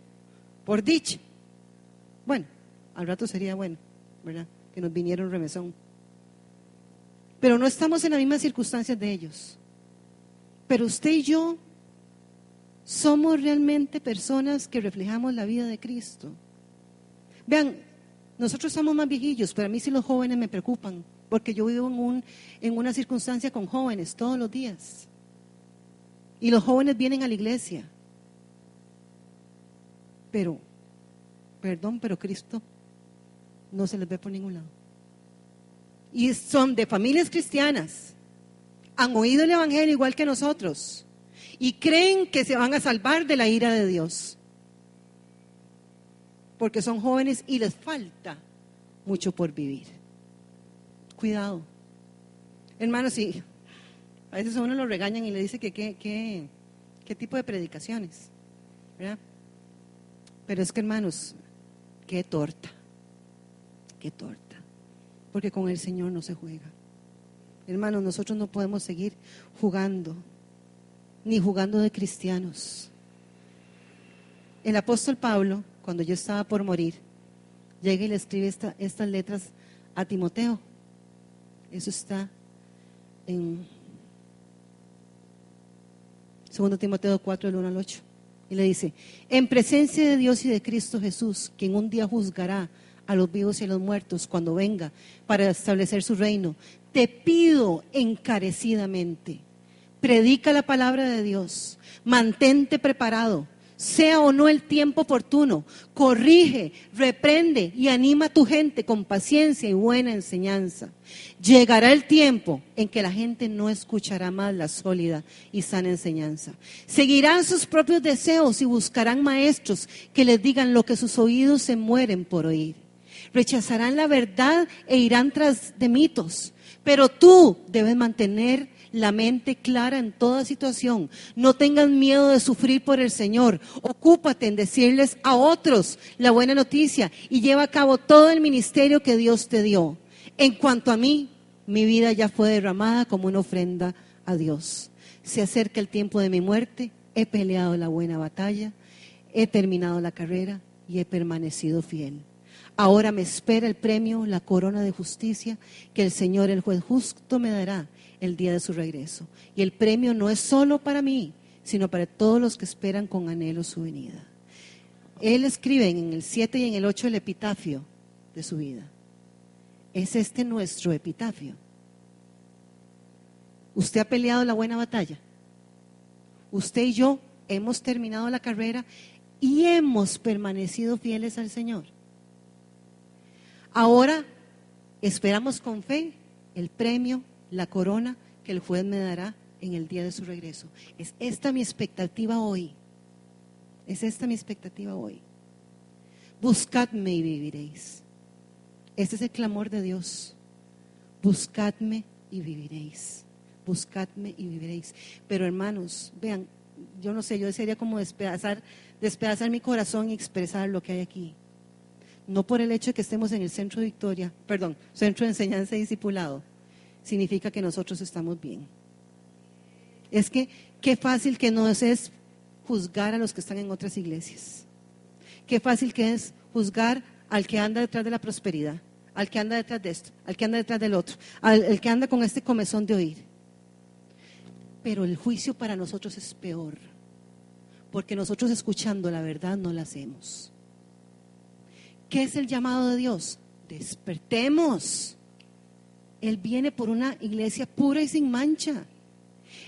por dicha. Bueno, al rato sería bueno, ¿verdad? Que nos viniera un remesón. Pero no estamos en las mismas circunstancias de ellos. Pero usted y yo somos realmente personas que reflejamos la vida de Cristo. Vean, nosotros somos más viejillos, pero a mí sí los jóvenes me preocupan, porque yo vivo en una circunstancia con jóvenes todos los días. Y los jóvenes vienen a la iglesia. Pero Cristo no se les ve por ningún lado. Y son de familias cristianas, han oído el evangelio igual que nosotros y creen que se van a salvar de la ira de Dios, porque son jóvenes y les falta mucho por vivir. Cuidado, hermanos, sí, a veces a uno lo regañan y le dice que qué tipo de predicaciones, ¿verdad? Pero es que, hermanos, qué torta, porque con el Señor no se juega. Hermanos, nosotros no podemos seguir jugando, ni jugando de cristianos. El apóstol Pablo, cuando yo estaba por morir, llega y le escribe estas letras a Timoteo. Eso está en 2 Timoteo 4, del 1 al 8. Y le dice, en presencia de Dios y de Cristo Jesús, quien un día juzgará a los vivos y a los muertos cuando venga para establecer su reino, te pido encarecidamente, predica la palabra de Dios, mantente preparado, sea o no el tiempo oportuno, corrige, reprende y anima a tu gente con paciencia y buena enseñanza. Llegará el tiempo en que la gente no escuchará más la sólida y sana enseñanza. Seguirán sus propios deseos y buscarán maestros que les digan lo que sus oídos se mueren por oír. Rechazarán la verdad e irán tras de mitos. Pero tú debes mantener la mente clara en toda situación. No tengas miedo de sufrir por el Señor. Ocúpate en decirles a otros la buena noticia y lleva a cabo todo el ministerio que Dios te dio. En cuanto a mí, mi vida ya fue derramada como una ofrenda a Dios. Se acerca el tiempo de mi muerte. He peleado la buena batalla. He terminado la carrera y he permanecido fiel. Ahora me espera el premio, la corona de justicia que el Señor, el juez justo, me dará el día de su regreso. Y el premio no es solo para mí, sino para todos los que esperan con anhelo su venida. Él escribe en el 7 y en el 8 el epitafio de su vida. ¿Es este nuestro epitafio? ¿Usted ha peleado la buena batalla? Usted y yo hemos terminado la carrera y hemos permanecido fieles al Señor. Ahora esperamos con fe el premio, la corona que el juez me dará en el día de su regreso. Es esta mi expectativa hoy. Es esta mi expectativa hoy. Buscadme y viviréis. Este es el clamor de Dios. Buscadme y viviréis. Buscadme y viviréis. Pero hermanos, vean, yo no sé, yo desearía como despedazar mi corazón y expresar lo que hay aquí. No por el hecho de que estemos en el Centro de Victoria, Centro de Enseñanza y Discipulado, significa que nosotros estamos bien. Es que qué fácil que nos es juzgar a los que están en otras iglesias. Qué fácil que es juzgar al que anda detrás de la prosperidad, al que anda detrás de esto, al que anda detrás del otro, al que anda con este comezón de oír. Pero el juicio para nosotros es peor, porque nosotros escuchando la verdad no la hacemos. ¿Qué es el llamado de Dios? Despertemos. Él viene por una iglesia pura y sin mancha.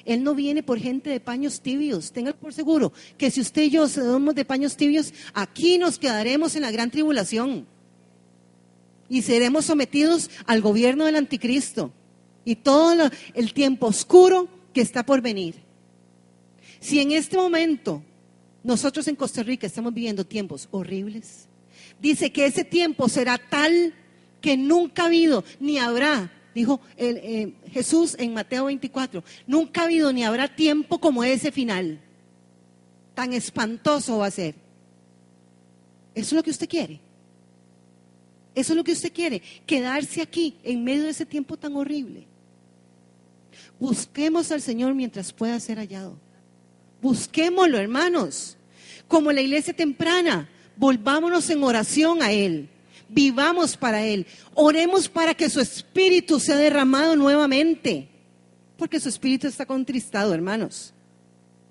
Él no viene por gente de paños tibios. Tengan por seguro que si usted y yo somos de paños tibios, aquí nos quedaremos en la gran tribulación. Y seremos sometidos al gobierno del anticristo. Y todo el tiempo oscuro que está por venir. Si en este momento nosotros en Costa Rica estamos viviendo tiempos horribles, dice que ese tiempo será tal que nunca ha habido ni habrá, dijo Jesús en Mateo 24, nunca ha habido ni habrá tiempo como ese final. Tan espantoso va a ser. ¿Eso es lo que usted quiere? ¿Eso es lo que usted quiere? Quedarse aquí en medio de ese tiempo tan horrible. Busquemos al Señor mientras pueda ser hallado. Busquémoslo, hermanos. Como la iglesia temprana, volvámonos en oración a Él. Vivamos para Él. Oremos para que su espíritu sea derramado nuevamente. Porque su espíritu está contristado, hermanos.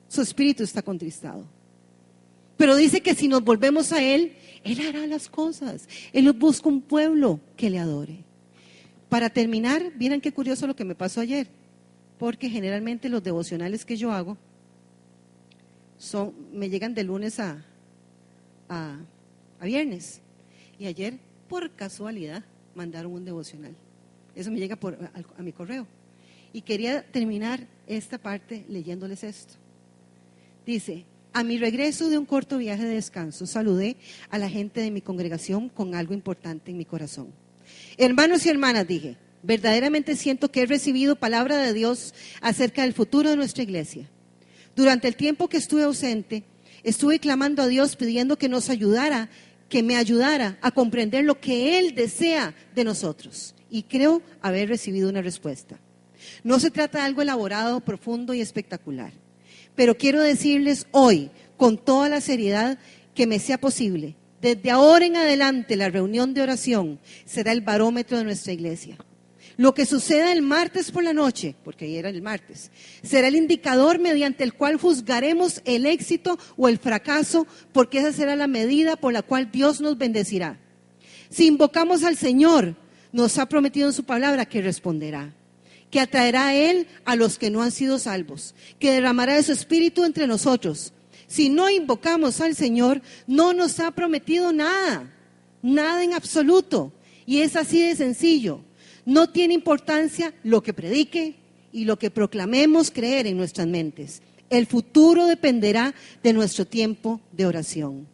Su espíritu está contristado. Pero dice que si nos volvemos a Él, Él hará las cosas. Él busca un pueblo que le adore. Para terminar, miren qué curioso lo que me pasó ayer. Porque generalmente los devocionales que yo hago me llegan de lunes a viernes. Y ayer, por casualidad, mandaron un devocional. Eso me llega a mi correo. Y quería terminar esta parte leyéndoles esto. Dice: a mi regreso de un corto viaje de descanso, saludé a la gente de mi congregación con algo importante en mi corazón. Hermanos y hermanas, dije, verdaderamente siento que he recibido palabra de Dios acerca del futuro de nuestra iglesia. Durante el tiempo que estuve ausente, estuve clamando a Dios pidiendo que me ayudara a comprender lo que Él desea de nosotros. Y creo haber recibido una respuesta. No se trata de algo elaborado, profundo y espectacular. Pero quiero decirles hoy, con toda la seriedad que me sea posible, desde ahora en adelante la reunión de oración será el barómetro de nuestra iglesia. Lo que suceda el martes por la noche, porque ayer era el martes, será el indicador mediante el cual juzgaremos el éxito o el fracaso, porque esa será la medida por la cual Dios nos bendecirá. Si invocamos al Señor, nos ha prometido en su palabra que responderá, que atraerá a Él a los que no han sido salvos, que derramará de su espíritu entre nosotros. Si no invocamos al Señor, no nos ha prometido nada, nada en absoluto. Y es así de sencillo. No tiene importancia lo que predique y lo que proclamemos creer en nuestras mentes. El futuro dependerá de nuestro tiempo de oración.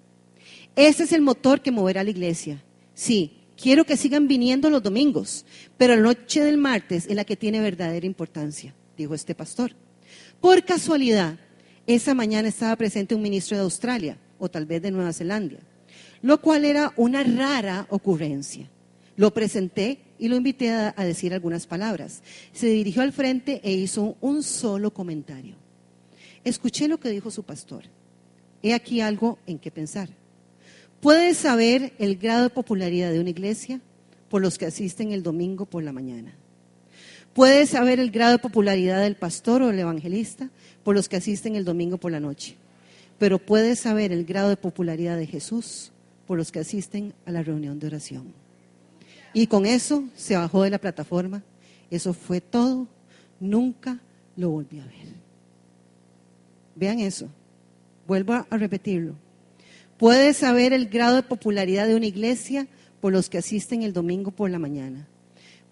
Ese es el motor que moverá a la iglesia. Sí, quiero que sigan viniendo los domingos, pero la noche del martes es la que tiene verdadera importancia, dijo este pastor. Por casualidad, esa mañana estaba presente un ministro de Australia, o tal vez de Nueva Zelanda, lo cual era una rara ocurrencia. Lo presenté y lo invité a decir algunas palabras. Se dirigió al frente e hizo un solo comentario. Escuché lo que dijo su pastor. He aquí algo en qué pensar. Puedes saber el grado de popularidad de una iglesia por los que asisten el domingo por la mañana. Puedes saber el grado de popularidad del pastor o del evangelista por los que asisten el domingo por la noche. Pero puedes saber el grado de popularidad de Jesús por los que asisten a la reunión de oración. Y con eso se bajó de la plataforma. Eso fue todo. Nunca lo volví a ver. Vean eso. Vuelvo a repetirlo. Puedes saber el grado de popularidad de una iglesia por los que asisten el domingo por la mañana.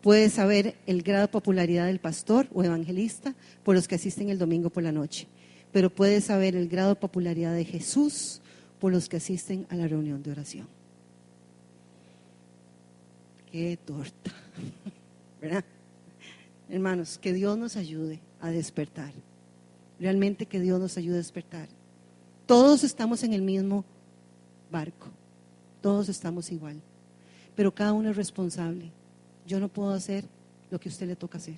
Puedes saber el grado de popularidad del pastor o evangelista por los que asisten el domingo por la noche. Pero puedes saber el grado de popularidad de Jesús por los que asisten a la reunión de oración. ¡Qué torta! ¿Verdad? Hermanos, que Dios nos ayude a despertar. Realmente que Dios nos ayude a despertar. Todos estamos en el mismo barco. Todos estamos igual. Pero cada uno es responsable. Yo no puedo hacer lo que a usted le toca hacer.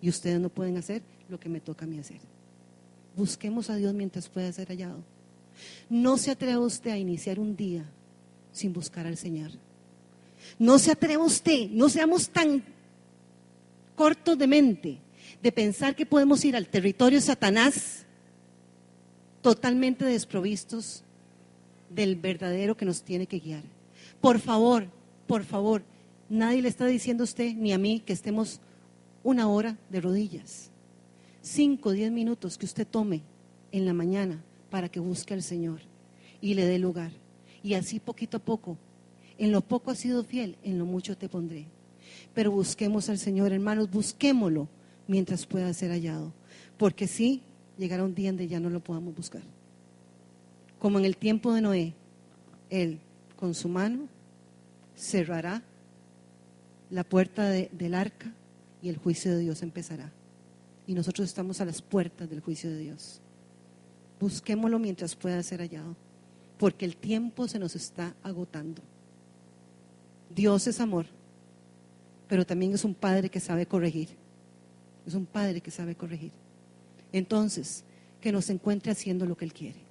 Y ustedes no pueden hacer lo que me toca a mí hacer. Busquemos a Dios mientras pueda ser hallado. No se atreva usted a iniciar un día sin buscar al Señor. No se atreva usted, no seamos tan cortos de mente de pensar que podemos ir al territorio de Satanás totalmente desprovistos del verdadero que nos tiene que guiar. Por favor, nadie le está diciendo a usted ni a mí que estemos una hora de rodillas. 5 o 10 minutos que usted tome en la mañana para que busque al Señor y le dé lugar. Y así poquito a poco, en lo poco has sido fiel, en lo mucho te pondré. Pero busquemos al Señor, hermanos, busquémoslo mientras pueda ser hallado. Porque sí, llegará un día en que ya no lo podamos buscar. Como en el tiempo de Noé, Él con su mano cerrará la puerta del arca y el juicio de Dios empezará. Y nosotros estamos a las puertas del juicio de Dios. Busquémoslo mientras pueda ser hallado, porque el tiempo se nos está agotando. Dios es amor, pero también es un padre que sabe corregir. Es un padre que sabe corregir. Entonces, que nos encuentre haciendo lo que Él quiere.